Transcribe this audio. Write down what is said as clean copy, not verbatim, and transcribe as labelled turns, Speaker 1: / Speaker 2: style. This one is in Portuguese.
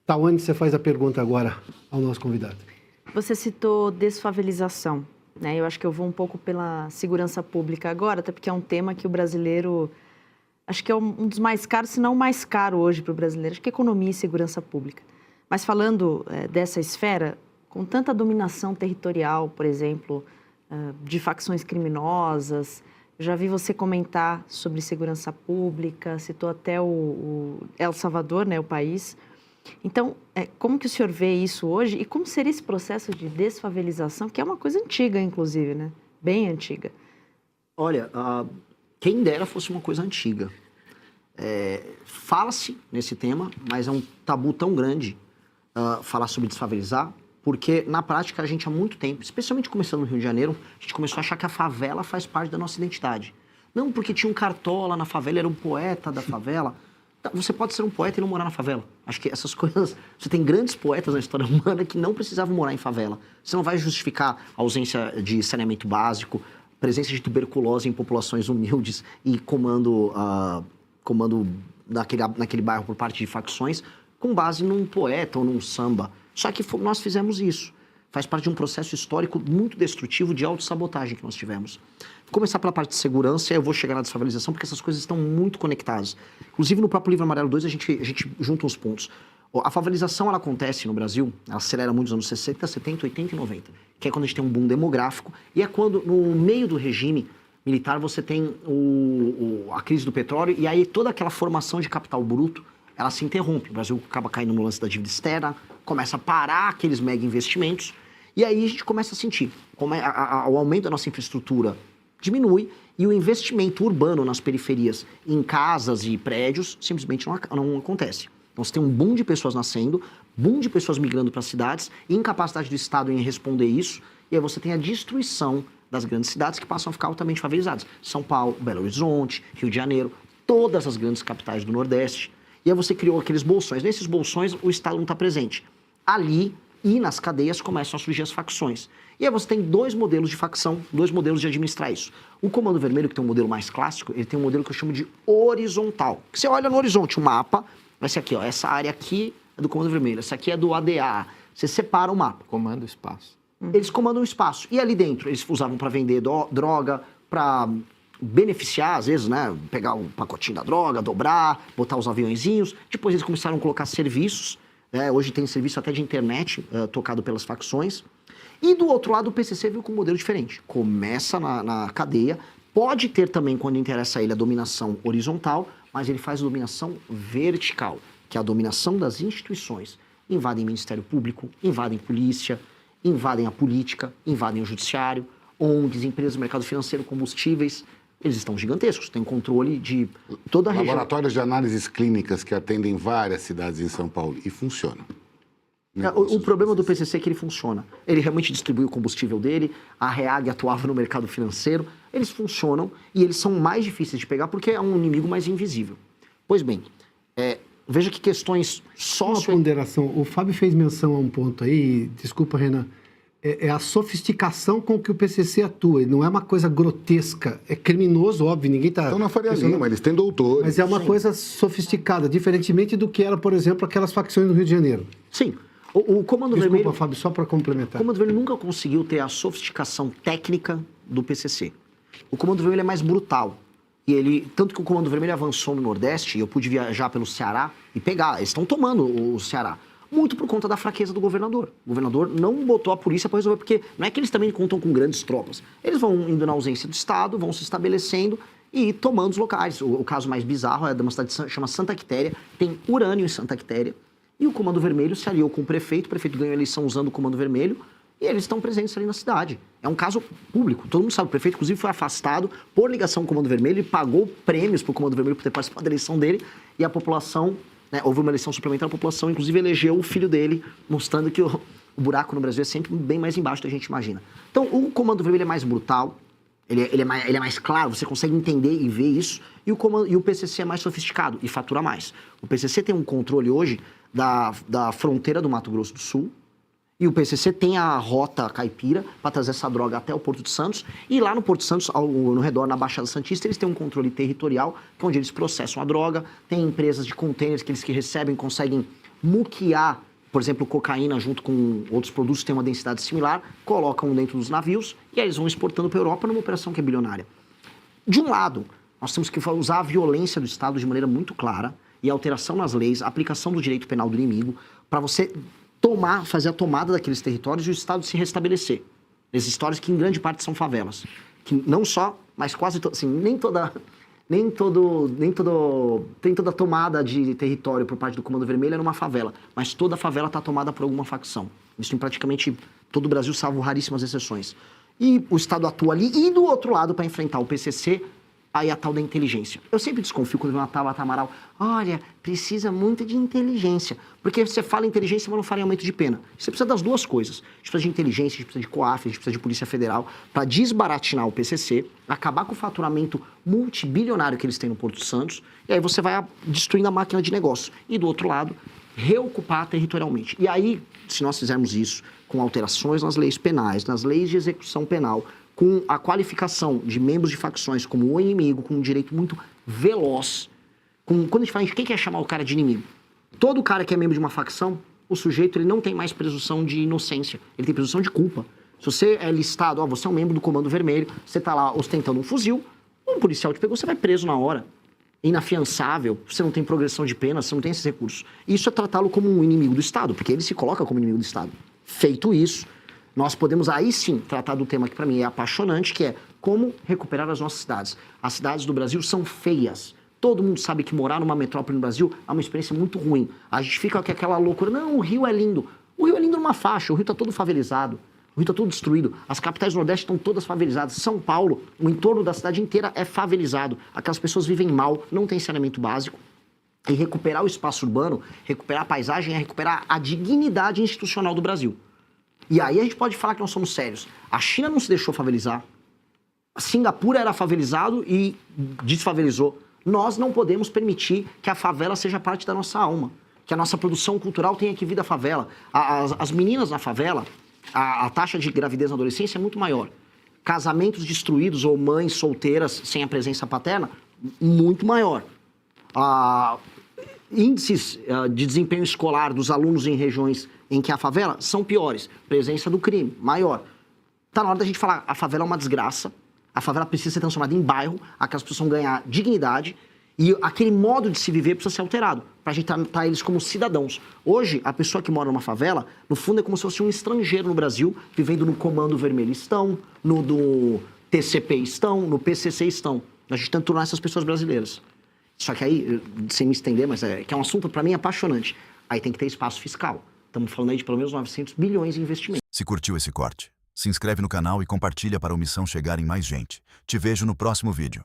Speaker 1: Tawane, você faz a pergunta agora ao nosso convidado.
Speaker 2: Você citou desfavelização, né? Eu acho que eu vou um pouco pela segurança pública agora, até porque é um tema que o brasileiro, acho que é um dos mais caros, se não o mais caro hoje para o brasileiro, acho que é economia e segurança pública. Mas falando dessa esfera, com tanta dominação territorial, por exemplo, de facções criminosas, já vi você comentar sobre segurança pública, citou até o El Salvador, né, o país. Então, como que o senhor vê isso hoje e como seria esse processo de desfavelização, que é uma coisa antiga, inclusive, né? Bem antiga.
Speaker 3: Olha, quem dera fosse uma coisa antiga. Fala-se nesse tema, mas é um tabu tão grande falar sobre desfavelizar, porque na prática a gente há muito tempo, especialmente começando no Rio de Janeiro, a gente começou a achar que a favela faz parte da nossa identidade. Não porque tinha um cartola na favela, era um poeta da favela. Você pode ser um poeta e não morar na favela. Acho que essas coisas... Você tem grandes poetas na história humana que não precisavam morar em favela. Você não vai justificar a ausência de saneamento básico, presença de tuberculose em populações humildes e comando naquele bairro por parte de facções com base num poeta ou num samba. Só que nós fizemos isso. Faz parte de um processo histórico muito destrutivo de autossabotagem que nós tivemos. Vou começar pela parte de segurança e eu vou chegar na desfavelização, porque essas coisas estão muito conectadas. Inclusive, no próprio Livro Amarelo 2, a gente junta uns pontos. A favelização, ela acontece no Brasil, ela acelera muito nos anos 60, 70, 80 e 90, que é quando a gente tem um boom demográfico, e é quando, no meio do regime militar, você tem a crise do petróleo, e aí toda aquela formação de capital bruto, ela se interrompe. O Brasil acaba caindo no lance da dívida externa, começa a parar aqueles mega investimentos, e aí a gente começa a sentir como o aumento da nossa infraestrutura diminui e o investimento urbano nas periferias, em casas e prédios, simplesmente não acontece. Então você tem um boom de pessoas nascendo, boom de pessoas migrando para as cidades, incapacidade do Estado em responder isso, e aí você tem a destruição das grandes cidades que passam a ficar altamente favelizadas. São Paulo, Belo Horizonte, Rio de Janeiro, todas as grandes capitais do Nordeste. E aí você criou aqueles bolsões. Nesses bolsões, o Estado não está presente. Ali e nas cadeias começam a surgir as facções. E aí você tem dois modelos de facção, dois modelos de administrar isso. O Comando Vermelho, que tem um modelo mais clássico, ele tem um modelo que eu chamo de horizontal. Que você olha no horizonte, o mapa, vai ser aqui, ó, essa área aqui é do Comando Vermelho, essa aqui é do ADA. Você separa o mapa.
Speaker 4: Comanda o espaço.
Speaker 3: Eles comandam o espaço. E ali dentro, eles usavam para vender droga, para beneficiar, às vezes, né? Pegar um pacotinho da droga, dobrar, botar os aviõezinhos. Depois eles começaram a colocar serviços. Hoje tem serviço até de internet, tocado pelas facções. E do outro lado, o PCC veio com um modelo diferente. Começa na cadeia, pode ter também, quando interessa a ele, a dominação horizontal, mas ele faz a dominação vertical, que é a dominação das instituições. Invadem Ministério Público, invadem polícia, invadem a política, invadem o judiciário, ONGs, empresas do mercado financeiro, combustíveis. Eles estão gigantescos, têm controle de toda a região.
Speaker 5: Laboratórios de análises clínicas que atendem várias cidades em São Paulo e funcionam.
Speaker 3: O problema do PCC é que ele funciona. Ele realmente distribui o combustível dele, a REAG atuava no mercado financeiro, eles funcionam e eles são mais difíceis de pegar porque é um inimigo mais invisível. Pois bem, veja que questões
Speaker 1: Uma ponderação. O Fábio fez menção a um ponto aí, desculpa, Renan, é a sofisticação com que o PCC atua. Não é uma coisa grotesca, é criminoso, óbvio, ninguém está...
Speaker 5: Então, na Faria Lima, eles têm doutores.
Speaker 1: Mas é uma coisa sofisticada, diferentemente do que era, por exemplo, aquelas facções do Rio de Janeiro.
Speaker 3: Sim. O Comando Vermelho...
Speaker 1: Desculpa, Fábio, só para complementar.
Speaker 3: O Comando Vermelho nunca conseguiu ter a sofisticação técnica do PCC. O Comando Vermelho é mais brutal. Tanto que o Comando Vermelho avançou no Nordeste, e eu pude viajar pelo Ceará e pegar. Eles estão tomando o Ceará. Muito por conta da fraqueza do governador. O governador não botou a polícia para resolver, porque não é que eles também contam com grandes tropas. Eles vão indo na ausência do Estado, vão se estabelecendo e tomando os locais. O caso mais bizarro é de uma cidade que chama Santa Quitéria, tem urânio em Santa Quitéria, e o Comando Vermelho se aliou com o prefeito ganhou a eleição usando o Comando Vermelho, e eles estão presentes ali na cidade. É um caso público, todo mundo sabe, o prefeito inclusive foi afastado por ligação com o Comando Vermelho, ele pagou prêmios para o Comando Vermelho por ter participado da eleição dele, e a população... houve uma eleição suplementar, a população inclusive elegeu o filho dele, mostrando que o buraco no Brasil é sempre bem mais embaixo do que a gente imagina. Então, o Comando Vermelho é mais brutal, ele é mais claro, você consegue entender e ver isso, e o PCC é mais sofisticado e fatura mais. O PCC tem um controle hoje da fronteira do Mato Grosso do Sul, e o PCC tem a rota caipira para trazer essa droga até o Porto de Santos. E lá no Porto de Santos, no redor, na Baixada Santista, eles têm um controle territorial, que é onde eles processam a droga. Tem empresas de containers que eles recebem, conseguem muquear, por exemplo, cocaína junto com outros produtos que têm uma densidade similar, colocam dentro dos navios e aí eles vão exportando para a Europa numa operação que é bilionária. De um lado, nós temos que usar a violência do Estado de maneira muito clara e a alteração nas leis, a aplicação do direito penal do inimigo, para você fazer a tomada daqueles territórios e o Estado se restabelecer. Esses territórios que em grande parte são favelas. Que não só, mas quase, assim, nem toda tomada de território por parte do Comando Vermelho é numa favela, mas toda favela está tomada por alguma facção. Isso em praticamente todo o Brasil, salvo raríssimas exceções. E o Estado atua ali, e do outro lado, para enfrentar o PCC, aí a tal da inteligência. Eu sempre desconfio quando vem uma Tabata Amaral, olha, precisa muito de inteligência. Porque você fala inteligência, mas não fala em aumento de pena. Você precisa das duas coisas. A gente precisa de inteligência, a gente precisa de COAF, a gente precisa de Polícia Federal, para desbaratinar o PCC, acabar com o faturamento multibilionário que eles têm no Porto Santos, e aí você vai destruindo a máquina de negócio. E do outro lado, reocupar territorialmente. E aí, se nós fizermos isso com alterações nas leis penais, nas leis de execução penal, com a qualificação de membros de facções como o inimigo, com um direito muito veloz. Quando a gente fala, quem quer chamar o cara de inimigo? Todo cara que é membro de uma facção, o sujeito ele não tem mais presunção de inocência, ele tem presunção de culpa. Se você é listado, você é um membro do Comando Vermelho, você está lá ostentando um fuzil, um policial te pegou, você vai preso na hora. Inafiançável, você não tem progressão de pena, você não tem esses recursos. Isso é tratá-lo como um inimigo do Estado, porque ele se coloca como inimigo do Estado. Feito isso, nós podemos aí sim tratar do tema que para mim é apaixonante, que é como recuperar as nossas cidades. As cidades do Brasil são feias. Todo mundo sabe que morar numa metrópole no Brasil é uma experiência muito ruim. A gente fica com aquela loucura, não, o Rio é lindo. O Rio é lindo numa faixa, o Rio está todo favelizado, o Rio está todo destruído. As capitais do Nordeste estão todas favelizadas. São Paulo, o entorno da cidade inteira é favelizado. Aquelas pessoas vivem mal, não tem saneamento básico. E recuperar o espaço urbano, recuperar a paisagem é recuperar a dignidade institucional do Brasil. E aí a gente pode falar que nós somos sérios. A China não se deixou favelizar. A Singapura era favelizado e desfavelizou. Nós não podemos permitir que a favela seja parte da nossa alma. Que a nossa produção cultural tenha que vir da favela. As meninas na favela, a taxa de gravidez na adolescência é muito maior. Casamentos destruídos ou mães solteiras sem a presença paterna, muito maior. Índices de desempenho escolar dos alunos em regiões em que há favela são piores. Presença do crime, maior. Tá na hora da gente falar, a favela é uma desgraça, a favela precisa ser transformada em bairro, aquelas pessoas precisam ganhar dignidade e aquele modo de se viver precisa ser alterado, pra gente tratar eles como cidadãos. Hoje, a pessoa que mora numa favela, no fundo é como se fosse um estrangeiro no Brasil, vivendo no Comando Vermelho estão, no do TCP estão, no PCC estão. A gente tenta tornar essas pessoas brasileiras. Só que aí, sem me estender, mas que é um assunto para mim apaixonante. Aí tem que ter espaço fiscal. Estamos falando aí de pelo menos 900 bilhões em investimento.
Speaker 4: Se curtiu esse corte, se inscreve no canal e compartilha para a missão chegar em mais gente. Te vejo no próximo vídeo.